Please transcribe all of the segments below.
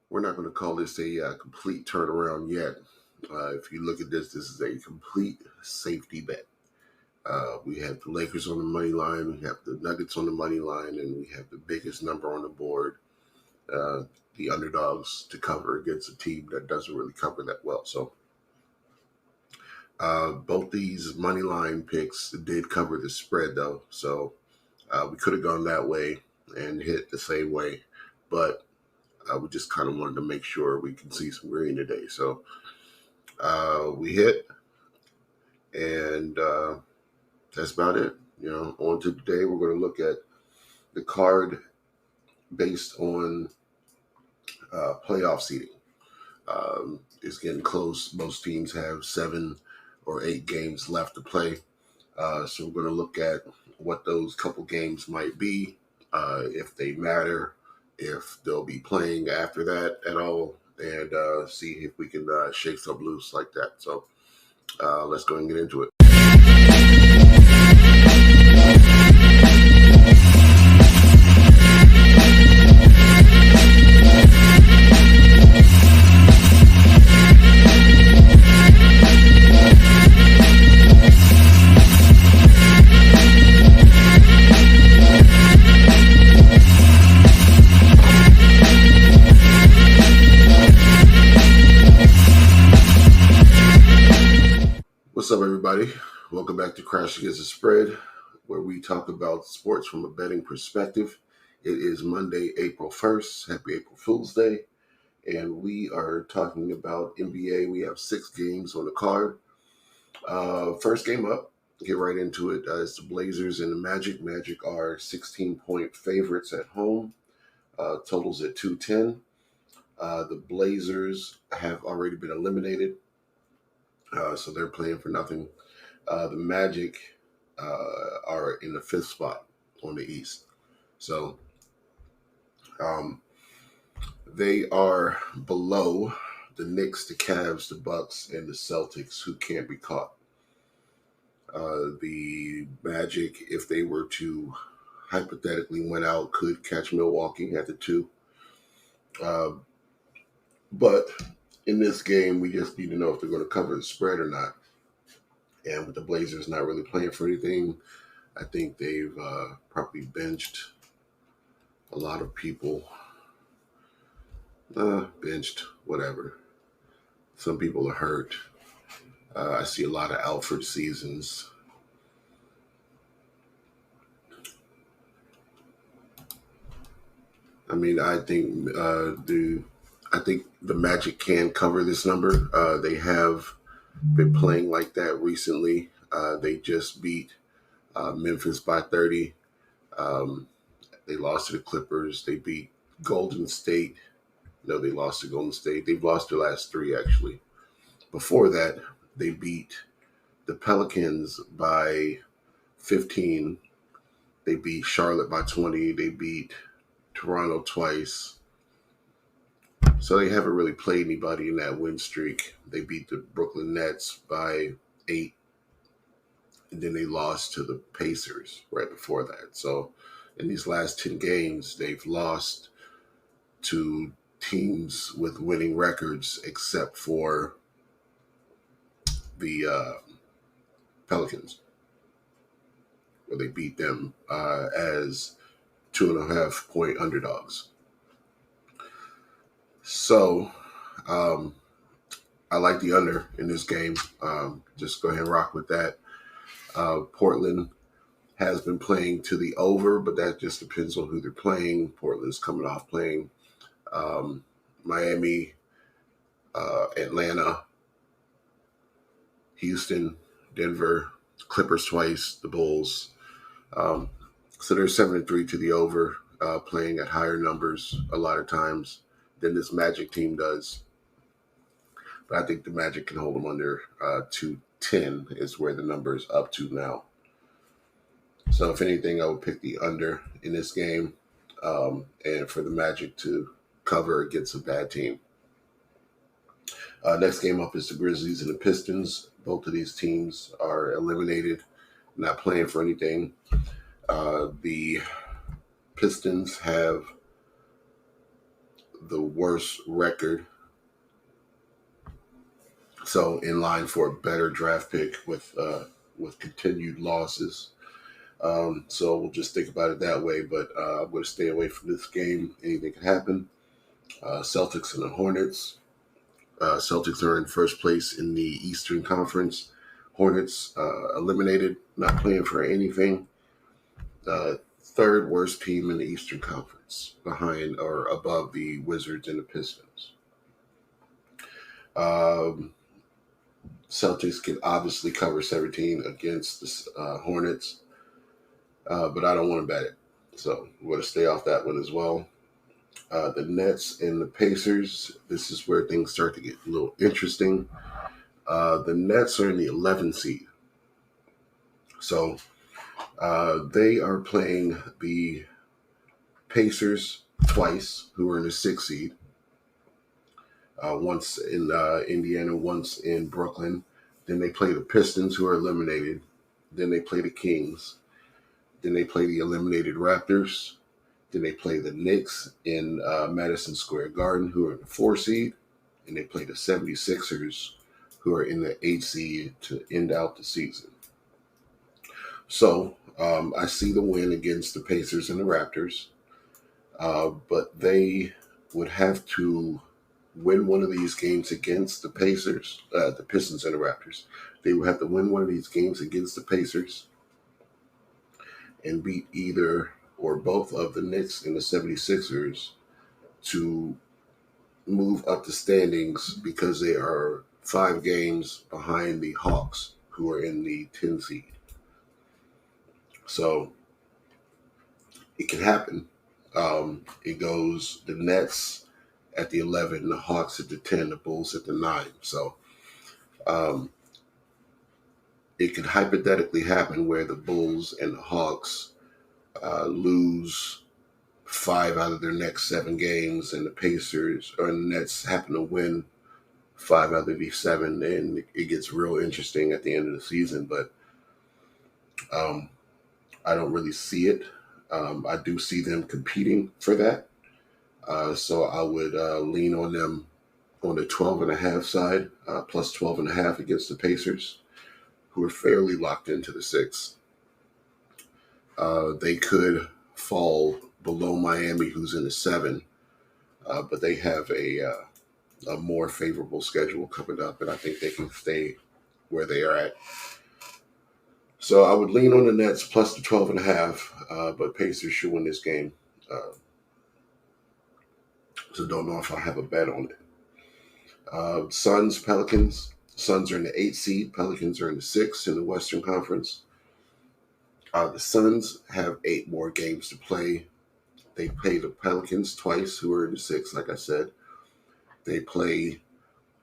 We're not going to call this a complete turnaround yet. If you look at this is a complete safety bet. We have the Lakers on the money line, we have the Nuggets on the money line, and we have the biggest number on the board, uh, the underdogs to cover against a team that doesn't really cover that well. So both these money line picks did cover the spread, though. So we could have gone that way and hit the same way, but we just kind of wanted to make sure we can see some green today. So we hit, and that's about it. On to today, we're going to look at the card based on playoff seeding. It's getting close. Most teams have 7 or 8 games left to play. So we're going to look at what those couple games might be, if they matter, if they'll be playing after that at all, and see if we can shake some loose like that. So let's go and get into it. What's up, everybody? Welcome back to Crash Against the Spread, where we talk about sports from a betting perspective. It is Monday, April 1st. Happy April Fool's Day. And we are talking about NBA. We have 6 games on the card. First game up, get right into it. It's the Blazers and the Magic. Magic are 16-point favorites at home. Totals at 210. The Blazers have already been eliminated. So they're playing for nothing. The Magic are in the 5th spot on the East. So they are below the Knicks, the Cavs, the Bucks, and the Celtics, who can't be caught. The Magic, if they were to hypothetically win out, could catch Milwaukee at the 2. But in this game, we just need to know if they're going to cover the spread or not. And with the Blazers not really playing for anything, I think they've probably benched a lot of people. Benched, whatever. Some people are hurt. I see a lot of Alfred seasons. I mean, I think the Magic can cover this number. They have been playing like that recently. They just beat Memphis by 30. They lost to the Clippers. They beat Golden State. No, they lost to Golden State. They've lost their last 3, actually. Before that, they beat the Pelicans by 15. They beat Charlotte by 20. They beat Toronto twice. So they haven't really played anybody in that win streak. They beat the Brooklyn Nets by 8. And then they lost to the Pacers right before that. So in these last 10 games, they've lost to teams with winning records except for the Pelicans, where they beat them as 2.5-point underdogs. So I like the under in this game. Just go ahead and rock with that. Portland has been playing to the over, but that just depends on who they're playing. Portland's coming off playing Miami, Atlanta, Houston, Denver, Clippers twice, the Bulls. So they're 7-3 to the over, playing at higher numbers a lot of times than this Magic team does. But I think the Magic can hold them under 210 is where the number is up to now. So if anything, I would pick the under in this game, and for the Magic to cover against a bad team. Next game up is the Grizzlies and the Pistons. Both of these teams are eliminated, not playing for anything. The Pistons have the worst record. So in line for a better draft pick with continued losses. So we'll just think about it that way. But I'm going to stay away from this game. Anything can happen. Celtics and the Hornets. Celtics are in first place in the Eastern Conference. Hornets eliminated, not playing for anything. Third worst team in the Eastern Conference, behind or above the Wizards and the Pistons. Celtics can obviously cover 17 against the Hornets, but I don't want to bet it. So we're going to stay off that one as well. The Nets and the Pacers, this is where things start to get a little interesting. The Nets are in the 11th seed. So they are playing the Pacers twice, who are in the 6th seed. Once in Indiana, once in Brooklyn. Then they play the Pistons, who are eliminated. Then they play the Kings. Then they play the eliminated Raptors. Then they play the Knicks in Madison Square Garden, who are in the 4th seed. And they play the 76ers, who are in the 8th seed to end out the season. So I see the win against the Pacers and the Raptors. But they would have to win one of these games against the Pacers, the Pistons and the Raptors. They would have to win one of these games against the Pacers and beat either or both of the Knicks and the 76ers to move up the standings, because they are 5 games behind the Hawks, who are in the 10th seed. So it can happen. It goes the Nets at the 11, the Hawks at the 10, the Bulls at the 9. So it could hypothetically happen where the Bulls and the Hawks lose 5 out of their next 7 games, and the Pacers or the Nets happen to win 5 out of these 7, and it gets real interesting at the end of the season. But I don't really see it. I do see them competing for that. So I would lean on them on the 12.5 side, plus 12.5 against the Pacers, who are fairly locked into the 6. They could fall below Miami, who's in the 7, but they have a more favorable schedule coming up, and I think they can stay where they are at. So I would lean on the Nets plus the 12.5, but Pacers should win this game. So don't know if I have a bet on it. Suns, Pelicans. Suns are in the 8th seed. Pelicans are in the 6th in the Western Conference. The Suns have 8 more games to play. They play the Pelicans twice, who are in the 6th, like I said. They play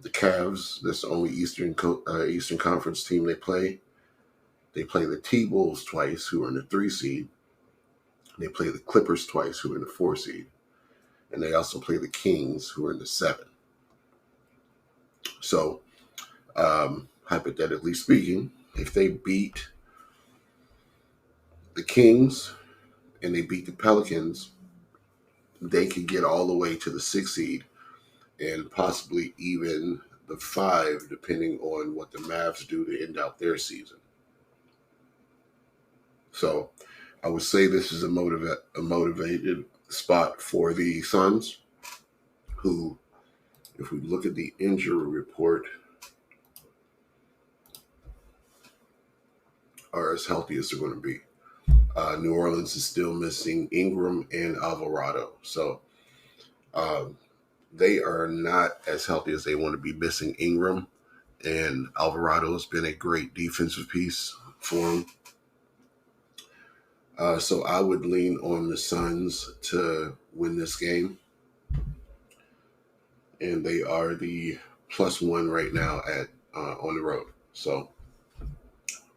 the Cavs. That's the only Eastern Conference team they play. They play the T-Wolves twice, who are in the 3 seed. They play the Clippers twice, who are in the 4 seed. And they also play the Kings, who are in the 7. So, hypothetically speaking, if they beat the Kings and they beat the Pelicans, they could get all the way to the 6th seed and possibly even the 5, depending on what the Mavs do to end out their season. So I would say this is a motivated spot for the Suns, who, if we look at the injury report, are as healthy as they're going to be. New Orleans is still missing Ingram and Alvarado. So they are not as healthy as they want to be, missing Ingram. And Alvarado has been a great defensive piece for him. So I would lean on the Suns to win this game. And they are the +1 right now at on the road. So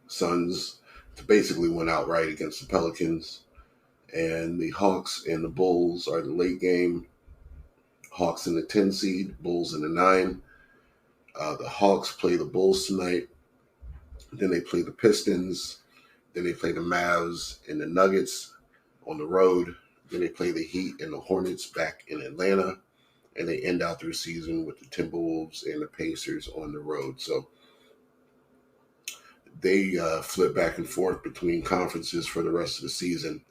Suns to basically win outright against the Pelicans. And the Hawks and the Bulls are the late game. Hawks in the 10 seed, Bulls in the 9. The Hawks play the Bulls tonight. Then they play the Pistons. Then they play the Mavs and the Nuggets on the road. Then they play the Heat and the Hornets back in Atlanta. and they end out their season with the Timberwolves and the Pacers on the road. So they flip back and forth between conferences for the rest of the season.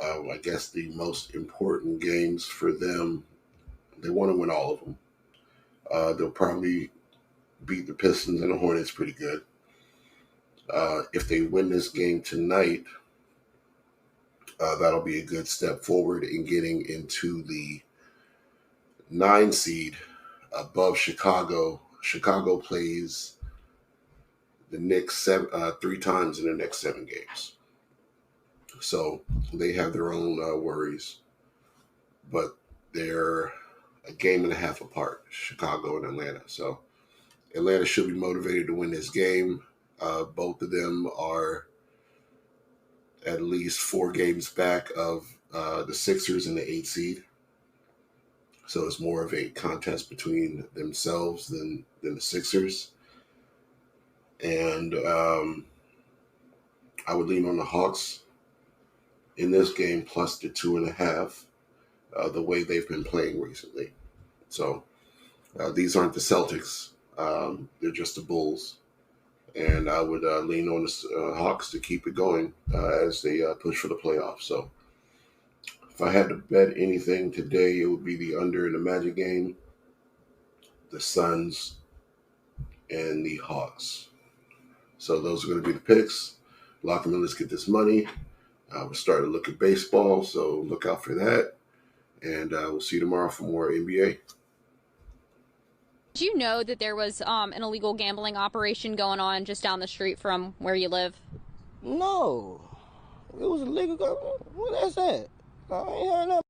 I guess the most important games for them, they want to win all of them. They'll probably beat the Pistons and the Hornets pretty good. If they win this game tonight, that'll be a good step forward in getting into the 9 seed above Chicago. Chicago plays the Knicks 3 times in the next 7 games. So they have their own worries, but they're a game and a half apart, Chicago and Atlanta. So Atlanta should be motivated to win this game. Both of them are at least 4 games back of the Sixers in the 8 seed. So it's more of a contest between themselves than the Sixers. And I would lean on the Hawks in this game plus the 2.5, the way they've been playing recently. So these aren't the Celtics. They're just the Bulls. And I would lean on the Hawks to keep it going as they push for the playoffs. So if I had to bet anything today, it would be the under in the Magic game, the Suns, and the Hawks. So those are going to be the picks. Lock them in. Let's get this money. We're starting to look at baseball, so look out for that. And we'll see you tomorrow for more NBA. Did you know that there was an illegal gambling operation going on just down the street from where you live? No. It was illegal. What that's that? I ain't heard nothing.